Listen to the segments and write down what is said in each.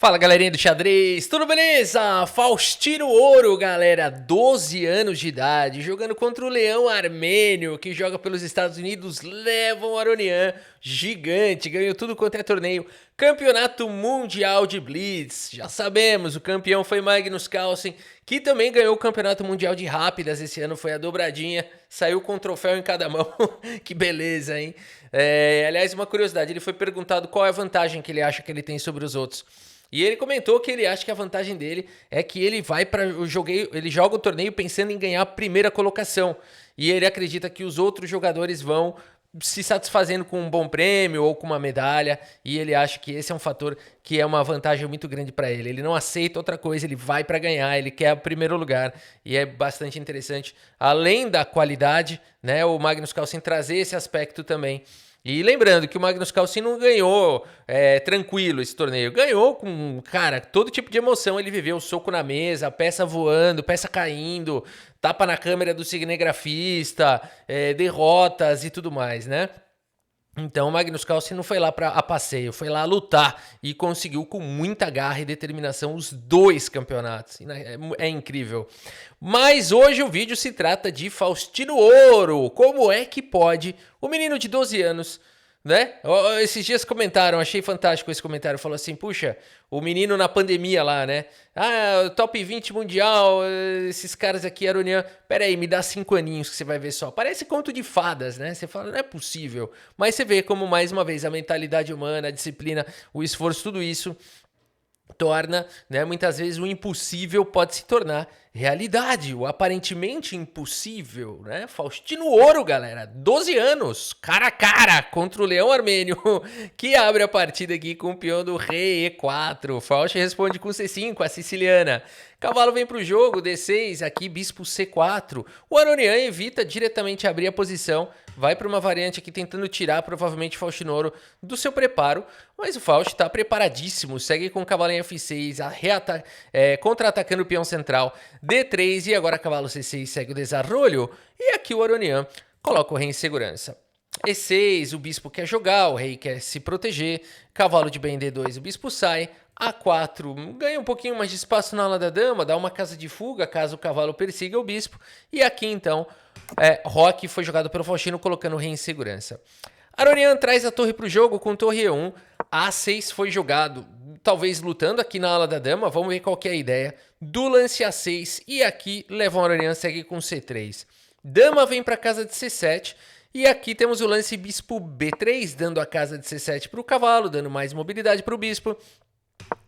Fala galerinha do xadrez, tudo beleza? Faustino Ouro, galera, 12 anos de idade, jogando contra o Leão Armênio, que joga pelos Estados Unidos, Levon Aronian, gigante, ganhou tudo quanto é torneio. Campeonato Mundial de Blitz, já sabemos, o campeão foi Magnus Carlsen, que também ganhou o Campeonato Mundial de Rápidas esse ano, foi a dobradinha, saiu com um troféu em cada mão, que beleza, hein? Aliás, uma curiosidade, ele foi perguntado qual é a vantagem que ele acha que ele tem sobre os outros. E ele comentou que ele acha que a vantagem dele é que ele vai para ele joga o torneio pensando em ganhar a primeira colocação. E ele acredita que os outros jogadores vão se satisfazendo com um bom prêmio ou com uma medalha, e ele acha que esse é um fator que é uma vantagem muito grande para ele. Ele não aceita outra coisa, ele vai para ganhar, ele quer o primeiro lugar, e é bastante interessante. Além da qualidade, né, o Magnus Carlsen trazer esse aspecto também. E lembrando que o Magnus Carlsen não ganhou tranquilo esse torneio. Ganhou com, cara, todo tipo de emoção ele viveu. Soco na mesa, peça voando, peça caindo, tapa na câmera do cinegrafista, derrotas e tudo mais, né? Então o Magnus Carlsen não foi lá a passeio, foi lá lutar e conseguiu com muita garra e determinação os dois campeonatos. É incrível. Mas hoje o vídeo se trata de Faustino Ouro. Como é que pode o menino de 12 anos, né? Esses dias comentaram, achei fantástico esse comentário, falou assim, puxa, o menino na pandemia lá, né? Ah, top 20 mundial, esses caras aqui, Aronian, pera aí, me dá 5 aninhos que você vai ver só. Parece conto de fadas, né? Você fala, não é possível. Mas você vê como, mais uma vez, a mentalidade humana, a disciplina, o esforço, tudo isso torna, né, muitas vezes o impossível pode se tornar realidade, o aparentemente impossível, né? Faustino Ouro, galera, 12 anos, cara a cara contra o Leão Armênio, que abre a partida aqui com o peão do rei E4. Faust responde com C5, a siciliana. Cavalo vem pro jogo, D6, aqui bispo C4. O Aronian evita diretamente abrir a posição, vai para uma variante aqui tentando tirar provavelmente o Faustino Ouro do seu preparo, mas o Faust está preparadíssimo, segue com o cavalo em F6, contra-atacando o peão central, D3 e agora cavalo C6 segue o desarrolho, e aqui o Aronian coloca o rei em segurança. E6, o bispo quer jogar, o rei quer se proteger, cavalo de bem D2, o bispo sai, A4 ganha um pouquinho mais de espaço na ala da dama, dá uma casa de fuga caso o cavalo persiga o bispo, e aqui então Roque foi jogado pelo Faustino colocando o rei em segurança. Aronian traz a torre para o jogo com torre E1, A6 foi jogado, talvez lutando aqui na ala da dama, vamos ver qual que é a ideia, do lance A6 e aqui Levon Aronian segue com C3. Dama vem para a casa de C7 e aqui temos o lance bispo B3, dando a casa de C7 para o cavalo, dando mais mobilidade para o bispo.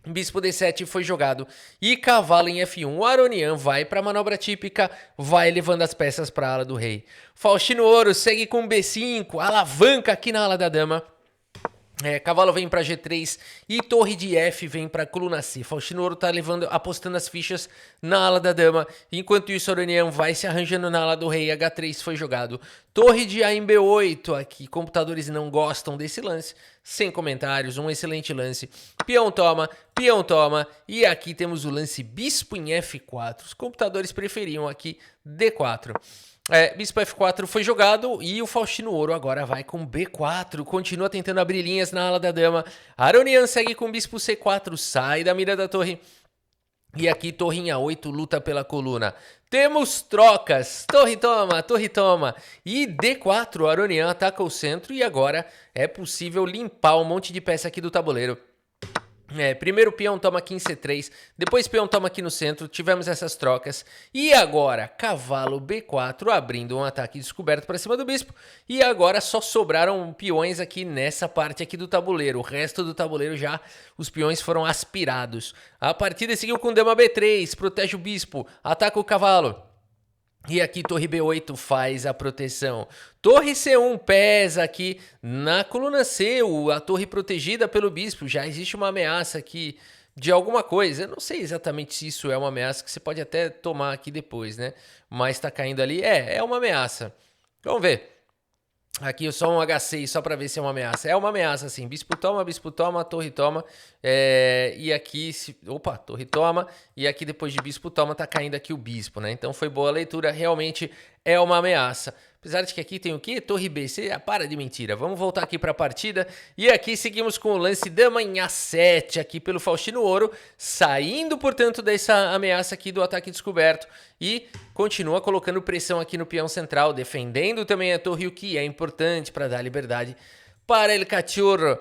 Bispo D7 foi jogado e cavalo em F1. O Aronian vai para a manobra típica, vai levando as peças para a ala do rei. Faustino Ouro segue com B5, alavanca aqui na ala da dama. Cavalo vem para G3 e torre de F vem para coluna C. Faustino Ouro tá apostando as fichas na ala da dama. Enquanto isso, Aronian vai se arranjando na ala do rei. H3 foi jogado. Torre de A em B8 aqui. Computadores não gostam desse lance. Sem comentários, um excelente lance. Peão toma. E aqui temos o lance bispo em F4. Os computadores preferiam aqui D4. Bispo F4 foi jogado e o Faustino Ouro agora vai com B4, continua tentando abrir linhas na ala da dama. Aronian segue com bispo C4, sai da mira da torre. E aqui torre em A8 luta pela coluna. Temos trocas, torre toma. E D4, Aronian ataca o centro e agora é possível limpar um monte de peça aqui do tabuleiro. Primeiro peão toma aqui em C3, depois peão toma aqui no centro, tivemos essas trocas. E agora, cavalo B4 abrindo um ataque descoberto para cima do bispo. E agora só sobraram peões aqui nessa parte aqui do tabuleiro. O resto do tabuleiro já, os peões foram aspirados. A partida seguiu com dama B3, protege o bispo, ataca o cavalo. E aqui torre B8 faz a proteção. Torre C1 pesa aqui na coluna C, a torre protegida pelo bispo. Já existe uma ameaça aqui de alguma coisa. Eu não sei exatamente se isso é uma ameaça, que você pode até tomar aqui depois, né? Mas tá caindo ali. É uma ameaça. Vamos ver. Aqui só um H6, só para ver se é uma ameaça. É uma ameaça, sim. Bispo toma, torre toma. E aqui... Opa, torre toma. E aqui depois de bispo toma, tá caindo aqui o bispo, né? Então foi boa a leitura. Realmente é uma ameaça. Apesar de que aqui tem o quê? Torre B. Você para de mentira. Vamos voltar aqui para a partida. E aqui seguimos com o lance dama em A7 aqui pelo Faustino Ouro. Saindo, portanto, dessa ameaça aqui do ataque descoberto. E continua colocando pressão aqui no peão central. Defendendo também a torre, o que é importante para dar liberdade para El Cachorro.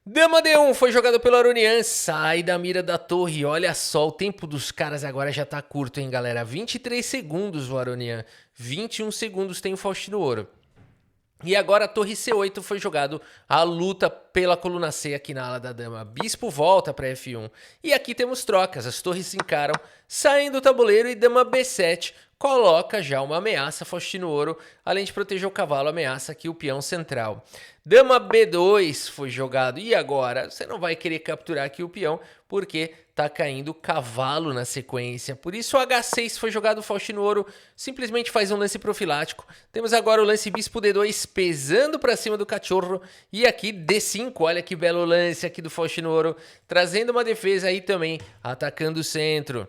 Dama D1 foi jogado pelo Aronian, sai da mira da torre, olha só, o tempo dos caras agora já tá curto, hein, galera, 23 segundos o Aronian, 21 segundos tem o Faustino Ouro. E agora a torre C8 foi jogado a luta pela coluna C aqui na ala da dama. Bispo volta para F1. E aqui temos trocas, as torres se encaram, saem do tabuleiro e dama B7 coloca já uma ameaça Faustino Ouro, além de proteger o cavalo, ameaça aqui o peão central. Dama B2 foi jogado e agora você não vai querer capturar aqui o peão porque tá caindo cavalo na sequência. Por isso o H6 foi jogado, o Faustino Ouro simplesmente faz um lance profilático. Temos agora o lance bispo D2 pesando para cima do cachorro e aqui D5, olha que belo lance aqui do Faustino Ouro, trazendo uma defesa aí também, atacando o centro.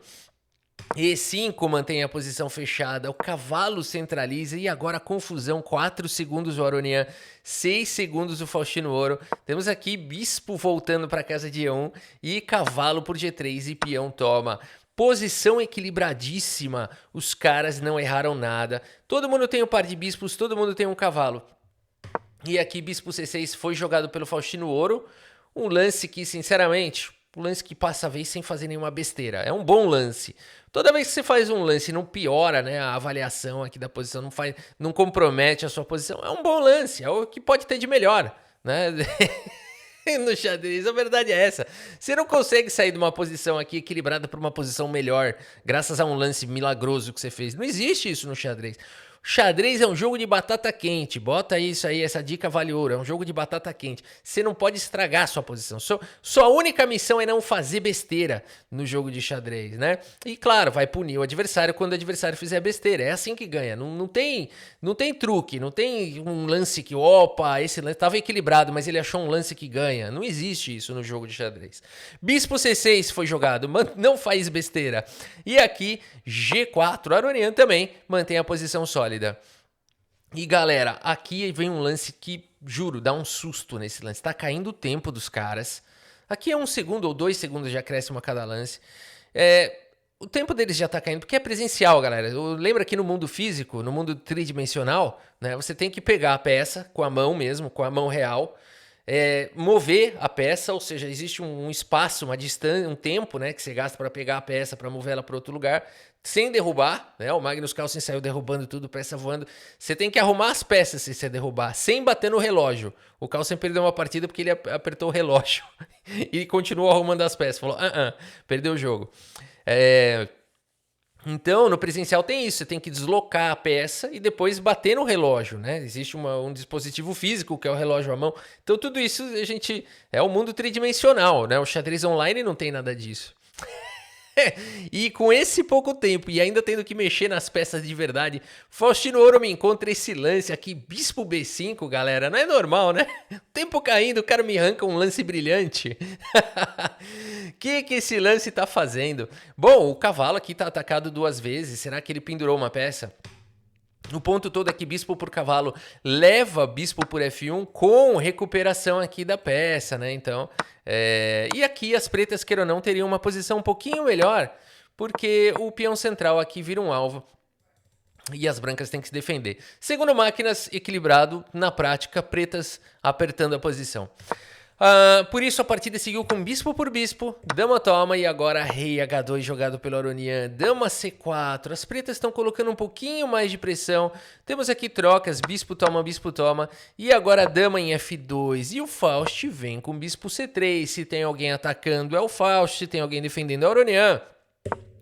E5 mantém a posição fechada, o cavalo centraliza e agora confusão, 4 segundos o Aronian, 6 segundos o Faustino Ouro. Temos aqui bispo voltando para casa de E1 e cavalo por G3 e peão toma. Posição equilibradíssima, os caras não erraram nada. Todo mundo tem um par de bispos, todo mundo tem um cavalo. E aqui bispo C6 foi jogado pelo Faustino Ouro, um lance que sinceramente... um lance que passa a vez sem fazer nenhuma besteira. É um bom lance. Toda vez que você faz um lance e não piora, né, a avaliação aqui da posição, não compromete a sua posição, é um bom lance. É o que pode ter de melhor, né? No xadrez, a verdade é essa. Você não consegue sair de uma posição aqui equilibrada para uma posição melhor, graças a um lance milagroso que você fez. Não existe isso no xadrez. Xadrez é um jogo de batata quente, bota isso aí, essa dica vale ouro, é um jogo de batata quente. Você não pode estragar a sua posição, sua única missão é não fazer besteira no jogo de xadrez, né? E claro, vai punir o adversário quando o adversário fizer besteira, é assim que ganha, não tem truque, não tem um lance que, opa, esse lance estava equilibrado, mas ele achou um lance que ganha, não existe isso no jogo de xadrez. Bispo C6 foi jogado, não faz besteira. E aqui, G4, Aronian também mantém a posição sólida. E galera, aqui vem um lance que, juro, dá um susto nesse lance. Tá caindo o tempo dos caras. Aqui é 1 segundo ou 2 segundos de acréscimo a cada lance. O tempo deles já tá caindo, porque é presencial, galera. Lembra que no mundo físico, no mundo tridimensional, né, você tem que pegar a peça com a mão mesmo, com a mão real, mover a peça, ou seja, existe um espaço, uma distância, um tempo, né, que você gasta para pegar a peça, para mover ela para outro lugar, sem derrubar, né? O Magnus Carlsen saiu derrubando tudo, peça voando. Você tem que arrumar as peças se você derrubar, sem bater no relógio. O Carlsen perdeu uma partida porque ele apertou o relógio e continuou arrumando as peças. Falou, perdeu o jogo. Então, no presencial tem isso, você tem que deslocar a peça e depois bater no relógio, né? Existe um dispositivo físico que é o relógio à mão. Então, tudo isso é o mundo tridimensional, né? O xadrez online não tem nada disso. E com esse pouco tempo e ainda tendo que mexer nas peças de verdade, Faustino Ouro me encontra esse lance aqui, bispo B5, galera, não é normal, né? Tempo caindo, o cara me arranca um lance brilhante. Que esse lance tá fazendo? Bom, o cavalo aqui tá atacado 2 vezes, será que ele pendurou uma peça? O ponto todo é que bispo por cavalo leva bispo por F1 com recuperação aqui da peça, né? Então, e aqui as pretas, queira ou não, teriam uma posição um pouquinho melhor, porque o peão central aqui vira um alvo e as brancas têm que se defender. Segundo máquinas, equilibrado, na prática, pretas apertando a posição. Por isso a partida seguiu com bispo por bispo, dama toma e agora rei H2 jogado pelo Aronian, dama C4, as pretas estão colocando um pouquinho mais de pressão, temos aqui trocas, bispo toma e agora dama em F2 e o Faust vem com bispo C3, se tem alguém atacando é o Faust, se tem alguém defendendo é o Aronian.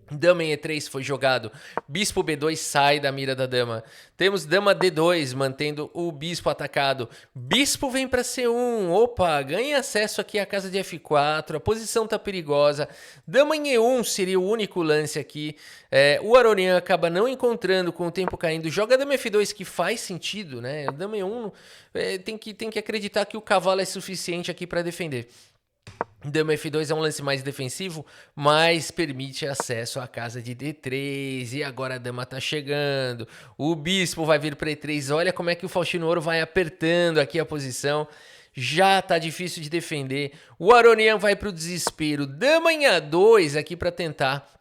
Dama em E3 foi jogado, bispo B2 sai da mira da dama, temos dama D2 mantendo o bispo atacado, bispo vem para C1, opa, ganha acesso aqui à casa de F4, a posição tá perigosa, dama em E1 seria o único lance aqui, o Aronian acaba não encontrando com o tempo caindo, joga dama F2 que faz sentido, né, dama E1 tem que acreditar que o cavalo é suficiente aqui para defender. Dama F2 é um lance mais defensivo, mas permite acesso à casa de D3. E agora a dama tá chegando. O bispo vai vir para E3. Olha como é que o Faustino Ouro vai apertando aqui a posição. Já tá difícil de defender. O Aronian vai pro desespero. Dama em A2 aqui para tentar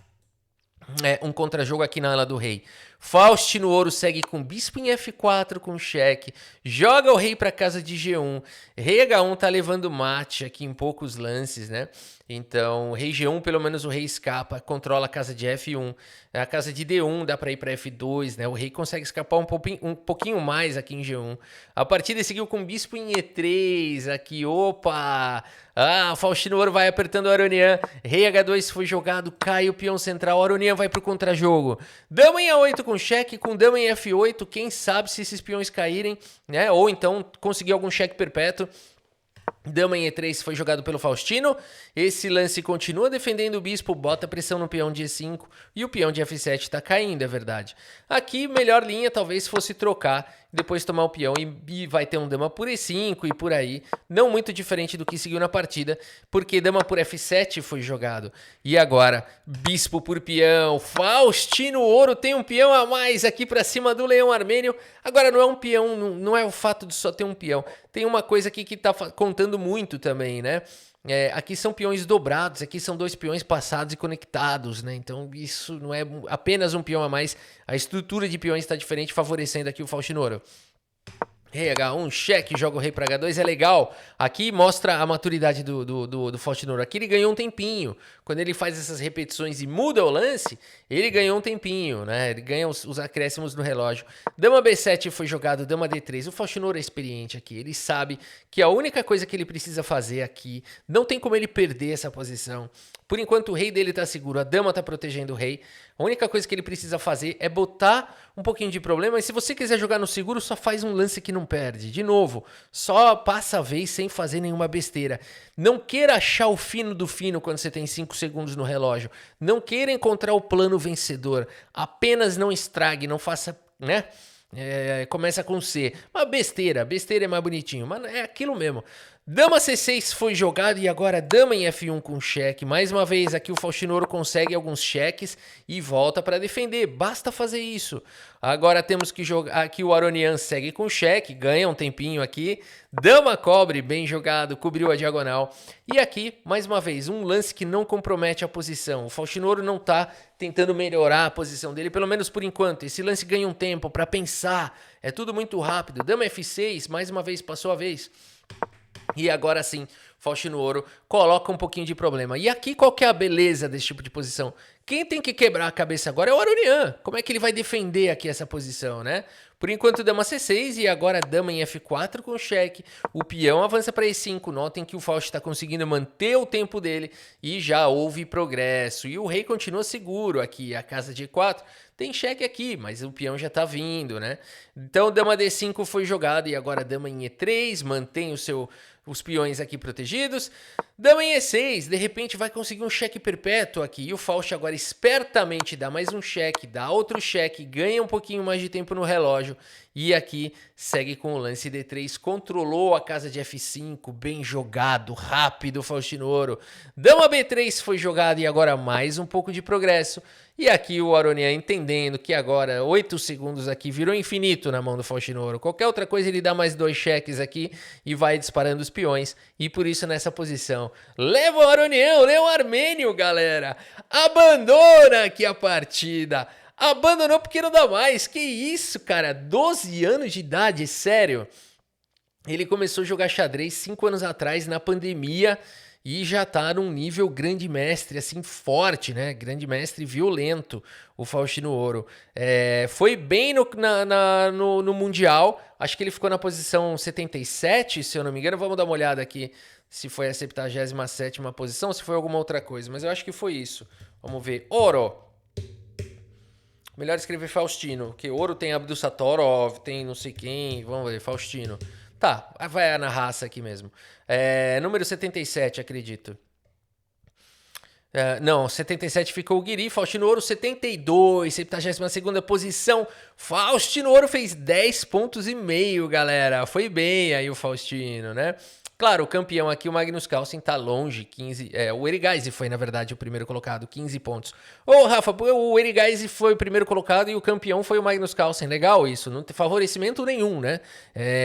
um contra-jogo aqui na ala do rei. Faustino Ouro segue com bispo em F4 com cheque, joga o rei para casa de G1, rei H1 tá levando mate aqui em poucos lances, né? Então, rei G1, pelo menos o rei escapa, controla a casa de F1, a casa de D1 dá para ir para F2, né? O rei consegue escapar um pouquinho mais aqui em G1. A partida seguiu com bispo em E3, aqui, opa! Faustino Ouro vai apertando o Aronian, rei H2 foi jogado, cai o peão central, o Aronian vai pro contra-jogo. Dama em A8 com cheque, com dama em F8, quem sabe se esses peões caírem, né? Ou então conseguir algum cheque perpétuo. Dama em E3 foi jogado pelo Faustino. Esse lance continua defendendo o bispo, bota pressão no peão de E5 e o peão de F7 tá caindo, é verdade. Aqui, melhor linha talvez fosse trocar, depois tomar o peão e vai ter um dama por E5 e por aí. Não muito diferente do que seguiu na partida, porque dama por F7 foi jogado. E agora, bispo por peão. Faustino Ouro tem um peão a mais aqui pra cima do leão armênio. Agora não é um peão, não é o fato de só ter um peão. Tem uma coisa aqui que tá contando muito também, né? Aqui são peões dobrados, aqui são dois peões passados e conectados, né? Então isso não é apenas um peão a mais, a estrutura de peões está diferente, favorecendo aqui o Faustino Ouro. Rei H1, cheque, joga o rei para H2, é legal. Aqui mostra a maturidade do Faustino Ouro. Aqui ele ganhou um tempinho. Quando ele faz essas repetições e muda o lance, ele ganhou um tempinho, né? Ele ganha os acréscimos no relógio. Dama B7 foi jogado, dama D3. O Faustino Ouro é experiente aqui. Ele sabe que a única coisa que ele precisa fazer aqui, não tem como ele perder essa posição. Por enquanto o rei dele tá seguro, a dama tá protegendo o rei. A única coisa que ele precisa fazer é botar um pouquinho de problema. E se você quiser jogar no seguro, só faz um lance que não perde. De novo, só passa a vez sem fazer nenhuma besteira. Não queira achar o fino do fino quando você tem 5 segundos no relógio. Não queira encontrar o plano vencedor. Apenas não estrague, não faça, né? Começa com C. Mas besteira é mais bonitinho. Mas é aquilo mesmo. Dama C6 foi jogado e agora dama em F1 com cheque. Mais uma vez aqui o Faustino Ouro consegue alguns cheques e volta para defender. Basta fazer isso. Agora temos que jogar aqui o Aronian segue com cheque, ganha um tempinho aqui. Dama cobre, bem jogado, cobriu a diagonal. E aqui, mais uma vez, um lance que não compromete a posição. O Faustino Ouro não tá tentando melhorar a posição dele, pelo menos por enquanto. Esse lance ganha um tempo para pensar. É tudo muito rápido. Dama F6, mais uma vez passou a vez. E agora sim, Faustino Ouro coloca um pouquinho de problema. E aqui qual que é a beleza desse tipo de posição? Quem tem que quebrar a cabeça agora é o Aronian. Como é que ele vai defender aqui essa posição, né? Por enquanto, dama C6 e agora dama em F4 com cheque. O peão avança para E5. Notem que o Faust está conseguindo manter o tempo dele e já houve progresso. E o rei continua seguro aqui. A casa de E4 tem cheque aqui, mas o peão já está vindo, né? Então, dama D5 foi jogado e agora dama em E3. Mantém os peões aqui protegidos. Dama em E6, de repente vai conseguir um cheque perpétuo aqui. E o Faust agora espertamente dá mais um cheque, dá outro cheque, ganha um pouquinho mais de tempo no relógio. E aqui segue com o lance D3, controlou a casa de F5, bem jogado, rápido Faustino Ouro. Dama B3 foi jogado e agora mais um pouco de progresso. E aqui o Aronian entendendo que agora 8 segundos aqui virou infinito na mão do Faustino Ouro. Qualquer outra coisa ele dá mais 2 cheques aqui e vai disparando os peões. E por isso nessa posição leva o Aronian, o leão armênio, galera. Abandona aqui a partida. Abandonou porque não dá mais. Que isso, cara? 12 anos de idade, sério. Ele começou a jogar xadrez 5 anos atrás na pandemia. E já tá num nível grande mestre, assim, forte, né? Grande mestre violento, o Faustino Ouro. Foi bem no Mundial. Acho que ele ficou na posição 77, se eu não me engano. Vamos dar uma olhada aqui se foi a 77ª posição, se foi alguma outra coisa. Mas eu acho que foi isso. Vamos ver. Ouro. Melhor escrever Faustino, porque Ouro tem Abdussatorov, tem não sei quem. Vamos ver, Faustino. Tá, vai na raça aqui mesmo. Número 77, acredito. Não, 77 ficou o Guiri. Faustino Ouro, 72, 72ª posição. Faustino Ouro fez 10,5 pontos, galera. Foi bem aí o Faustino, né? Claro, o campeão aqui, o Magnus Carlsen, tá longe, 15... o Erigaisi foi, na verdade, o primeiro colocado, 15 pontos. Ô, Rafa, o Erigaisi foi o primeiro colocado e o campeão foi o Magnus Carlsen. Legal isso, não tem favorecimento nenhum, né?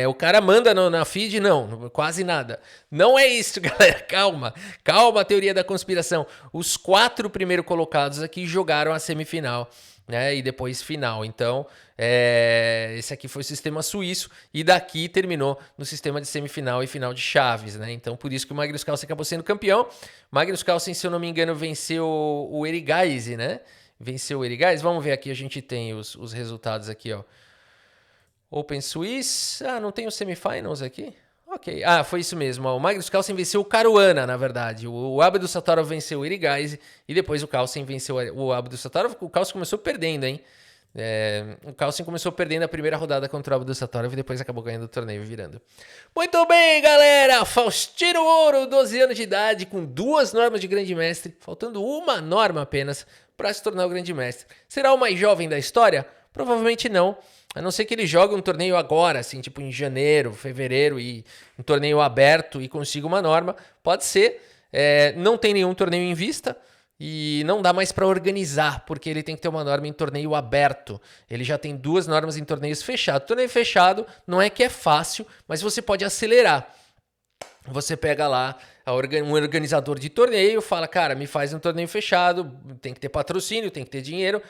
O cara manda na feed, não, quase nada. Não é isso, galera, calma. Calma, a teoria da conspiração. Os 4 primeiros colocados aqui jogaram a semifinal, né? E depois final. Então, esse aqui foi o sistema suíço e daqui terminou no sistema de semifinal e final de chaves, né? Então, por isso que o Magnus Carlsen acabou sendo campeão. Magnus Carlsen, se eu não me engano, venceu o Erigaisi, né? Venceu o Erigaisi. Vamos ver aqui, a gente tem os resultados aqui, ó. Open Swiss. Ah, não tem os semifinals aqui? Ok. Ah, foi isso mesmo. Ó. O Magnus Carlsen venceu o Caruana, na verdade. O Abdo Satorov venceu o Erigaisi e depois o Carlsen venceu o Abdo Satorov. O Carlsen começou perdendo, hein? O Carlsen começou perdendo a primeira rodada contra o Abdo Satorov e depois acabou ganhando o torneio, virando. Muito bem, galera! Faustino Ouro, 12 anos de idade, com 2 normas de Grande Mestre, faltando uma norma apenas para se tornar o Grande Mestre. Será o mais jovem da história? Provavelmente não. A não ser que ele jogue um torneio agora, assim, tipo em janeiro, fevereiro, e um torneio aberto e consiga uma norma. Pode ser. Não tem nenhum torneio em vista e não dá mais para organizar, porque ele tem que ter uma norma em torneio aberto. Ele já tem 2 normas em torneios fechados. Torneio fechado não é que é fácil, mas você pode acelerar. Você pega lá um organizador de torneio, fala, cara, me faz um torneio fechado, tem que ter patrocínio, tem que ter dinheiro,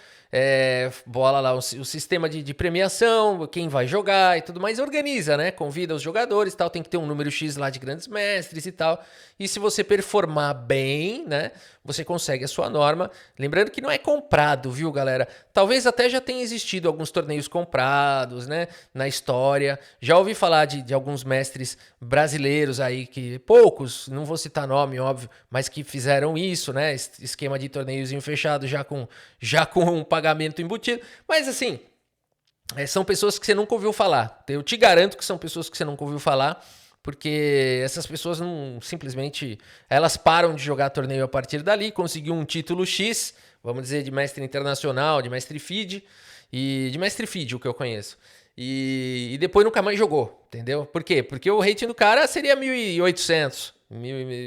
bola lá o sistema de premiação, quem vai jogar e tudo mais, organiza, né? Convida os jogadores e tal, tem que ter um número X lá de grandes mestres e tal. E se você performar bem, né, você consegue a sua norma. Lembrando que não é comprado, viu, galera? Talvez até já tenha existido alguns torneios comprados, né, na história. Já ouvi falar de alguns mestres brasileiros aí, que poucos, não vou citar nome, óbvio, mas que fizeram isso, né? Esquema de torneiozinho fechado já com um pagamento embutido. Mas assim, são pessoas que você nunca ouviu falar. Eu te garanto que são pessoas que você nunca ouviu falar, porque essas pessoas não simplesmente, elas param de jogar torneio a partir dali, conseguiu um título X, vamos dizer, de mestre internacional, de mestre FIDE, e de mestre FIDE, o que eu conheço. E depois nunca mais jogou, entendeu? Por quê? Porque o rating do cara seria 1.800,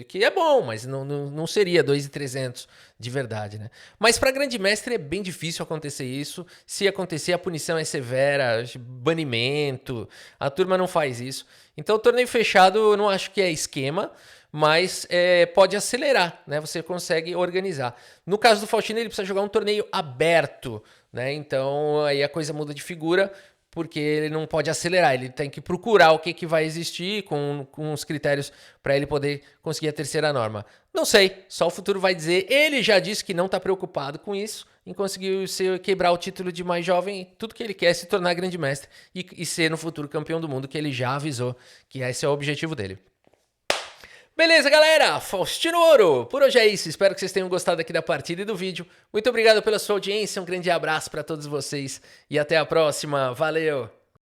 que é bom, mas não seria 2.300 de verdade, né? Mas para grande mestre é bem difícil acontecer isso. Se acontecer, a punição é severa, banimento, a turma não faz isso. Então o torneio fechado eu não acho que é esquema, mas pode acelerar, né? Você consegue organizar. No caso do Faustino, ele precisa jogar um torneio aberto, né? Então aí a coisa muda de figura, porque ele não pode acelerar, ele tem que procurar o que vai existir com os critérios para ele poder conseguir a terceira norma. Não sei, só o futuro vai dizer. Ele já disse que não está preocupado com isso, em conseguir quebrar o título de mais jovem. Tudo que ele quer é se tornar grande mestre e ser no futuro campeão do mundo, que ele já avisou que esse é o objetivo dele. Beleza, galera? Faustino Ouro. Por hoje é isso. Espero que vocês tenham gostado aqui da partida e do vídeo. Muito obrigado pela sua audiência. Um grande abraço para todos vocês e até a próxima. Valeu!